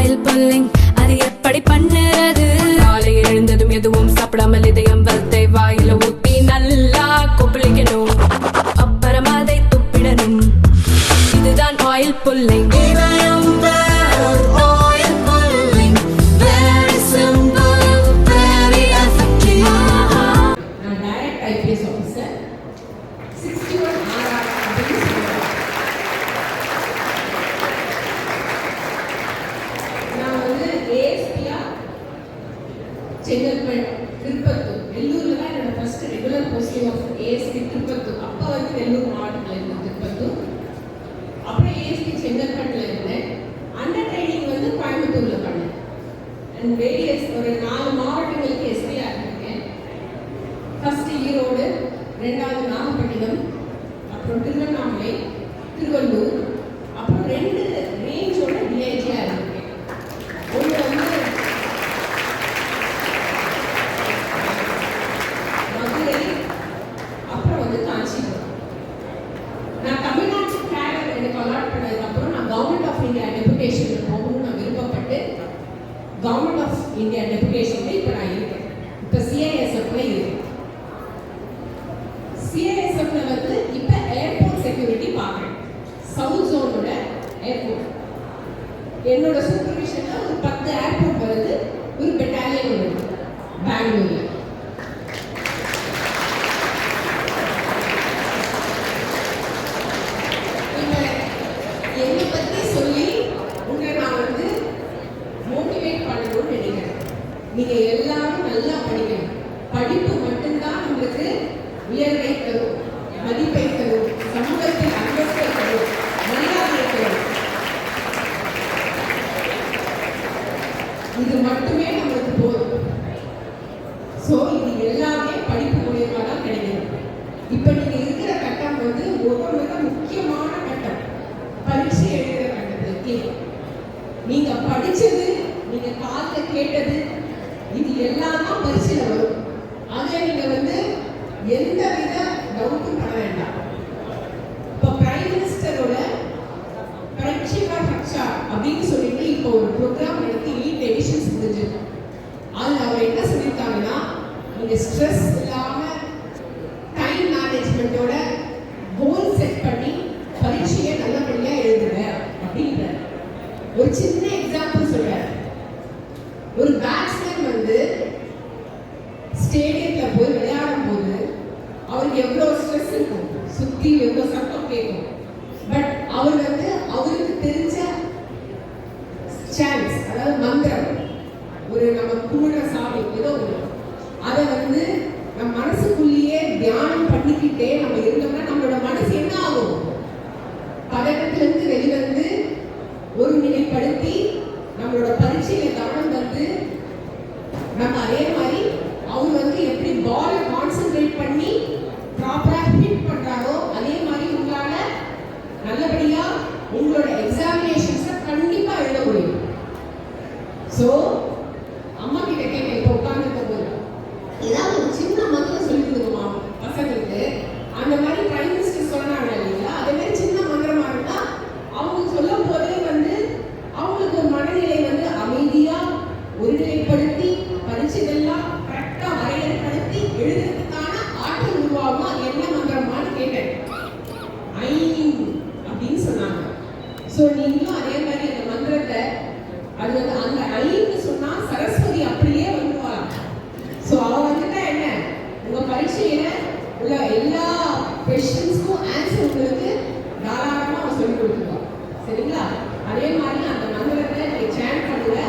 Oil pulling அது எப்படி பண்ணுறது? காலையில் எழுந்ததும் எதுவும் சாப்பிடாமல் இதயம் வளத்தை வாயில ஊத்தி நல்லா கொப்பளிக்கணும், அப்புறம் அதை துப்பிடணும். இதுதான் ஆயில் புல்லிங். செங்கல்பட்டு, திருப்பத்தூர், வெள்ளூர்ல தான் என்னோட first regular posting of ASP Tirupattur. அப்போ வந்து வெள்ளூர் மாவட்டத்தில் இருந்தேன் திருப்பத்தூர். அப்புறம் ஏஎஸ்பி செங்கல்பட்டுல இருந்தேன். அண்டர் ட்ரைனிங் வந்து கோயம்புத்தூர்ல பண்ணேன். அண்ட் வேரியஸ் ஒரு 4 மாவட்டங்களுக்கு எஸ்பியா இருக்கேன். ஃபர்ஸ்ட் ஈரோடு, 2வது நாகப்பட்டினம், அப்புறம் திருவண்ணாமலை, திருவள்ளூர், அப்புறம் 2 ரேஞ்சோட டிஐஜியா இருக்கேன். ஒன்று வந்து கவர்மெண்ட் ஆஃப் இந்தியா டெபுடேஷன்ல இப்போ நான் இருக்கேன். இப்போ சிஐஎஸ்எஃப்ல இருக்கேன். சிஐஎஸ்எஃப்ல வந்து இப்போ ஏர்போர்ட் செக்யூரிட்டி பார்க்குறேன். சவுத் ஜோனோட ஏர்போர்ட் என்னோட சூப்பர்விஷன்ல ஒரு 10 ஏர்போர்ட் வருது. ஒரு பெட்டாலியன் வருது பெங்களூர்ல. இப்போ என்னை பற்றி சொல்லி உங்களை நான் வந்து மோட்டிவேட் பண்ணணும்னு நினைக்கிறேன். நீங்க எல்லாரும் நல்லா படிக்கணும். படிப்பு மட்டும்தான் உங்களுக்கு உயர்வை தரும், மதிப்பை தரும், சமூகத்தில் அந்தஸ்தை தரும், மரியாதை தரும். இது மட்டுமே நம்மளுக்கு போதும். ஸோ இது எல்லாமே படிப்பு மூலியமா தான் கிடைக்கும். இப்ப நீங்க இருக்கிற கட்டம் வந்து ஒரு மிக முக்கியமான கட்டம், பரீட்சை எழுதுகிற கட்டத்துக்கு. நீங்க படிச்சது, நீங்க காதுல கேட்டது, இது எல்லாம் தான் பரீட்சையில வரும். அதை நீங்க வந்து எந்த வித டவுட்டும் பண்ண வேண்டாம். இப்போ பிரைம் மினிஸ்டரோட பரீட்சைகா ரக்ஷா அப்படின்னு சொல்லிட்டு இப்போ ஒரு ப்ரோக்ராம் எடுத்து 8 எடிஷன்ஸ் முடிஞ்சிருக்கு. அதில் அவர் என்ன சொல்லியிருக்காங்கன்னா, நீங்க ஸ்ட்ரெஸ் இல்லாம டைம் மேனேஜ்மெண்ட்டோட கோல் செட் பண்ணி பரீட்சையை நல்லபடியா எழுதுங்க அப்படின்ற ஒரு சின்ன எக்ஸாம்பிள் சொல்றாரு. ஒரு பேட்ஸ்மேன் வந்து ஸ்டேடியத்துல போய் விளையாடும் போது அவருக்கு எவ்வளவு ஸ்ட்ரெஸ் இருக்கும், சுத்தி எவ்வளவு சத்தம் கேட்கும். பட் அவர் வந்து அவருக்கு தெரிஞ்ச சான்ஸ், அதாவது மந்திரம், ஒரு நம்ம குமுற சாமி ஏதோ அதை வந்து நம்ம மனசுக்குள்ளேயே தியானம் பண்ணிக்கிட்டே நம்ம இருந்தோம்னா நம்மளோட மனசு என்ன ஆகும்? பதட்டத்திலிருந்து வெளிவந்து ஒருநிலைப்படுத்தி நம்மளோட பரீட்சையில கவனம் வந்து நம்ம அதே மாதிரி அவர் வந்து எப்படி பாலை கான்சென்ட்ரேட் பண்ணி ப்ராப்பரா ஹிட் பண்றாரோ அதே மாதிரி உங்களால நல்லபடியா உங்களோட எக்ஸாமினேஷன்ஸை கண்டிப்பா எழுத முடியும். ஸோ அம்மா கிட்ட கேட்க இப்போ உட்கார்ந்துருக்க போது ஏதாவது ஒரு சின்ன மந்திரம் சொல்லி கொடுக்குமா பசங்களுக்கு? அந்த மாதிரி பிரைம் மினிஸ்டர் சொன்னாங்க இல்லைங்களா, அதே மாதிரி சின்ன மந்திரமா இருந்தா அவங்க சொல்லும் போதே வந்து அவங்களுக்கு ஒரு மனநிலை வந்து அமைதியா ஒருநிலைப்படுத்தி பரிசுகள்லாம் கரெக்டா வரையறைப்படுத்தி எழுதுறதுக்கான ஆற்றல் உருவாகும். அது என்ன மந்திரமானு கேட்டேன். அப்படின்னு சொன்னாங்க. ஸோ நீங்களும் அதே மாதிரி அந்த மந்திரத்தை, அது வந்து அந்த ஐன்னு சொன்னா சரஸ்வதி அப்படியே வந்துருவாங்க. ஸோ அவ வந்துட்டா என்ன, உங்க பரீட்சையில உள்ள எல்லா கொஸ்டின்ஸ்க்கும் ஆன்சர் உங்களுக்கு தாராளமா அவ சொல்லி கொடுத்துருவா. சரிங்களா? அதே மாதிரி அந்த மந்திரத்தை நீங்க சேன் பண்ணுங்க,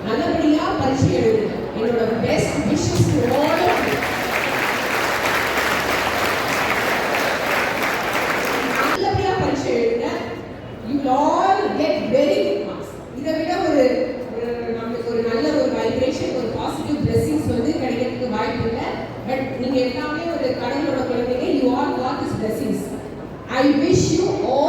நல்லபடியா பரீட்சை எழுதுங்க. என்னோட best wishes to all of you. நல்லபடியா பரீட்சை எழுதுங்க. You all get very good marks. இதை விட ஒரு நமக்கு ஒரு நல்ல ஒரு வைப்ரேஷன், ஒரு பாசிட்டிவ் பிளெஸிங்ஸ் வந்து கிடைக்கிறதுக்கு வாய்ப்பு இல்லை. பட் நீங்க எல்லாமே ஒரு கடவுளோட குழந்தைங்க. You all got this blessings. I wish you all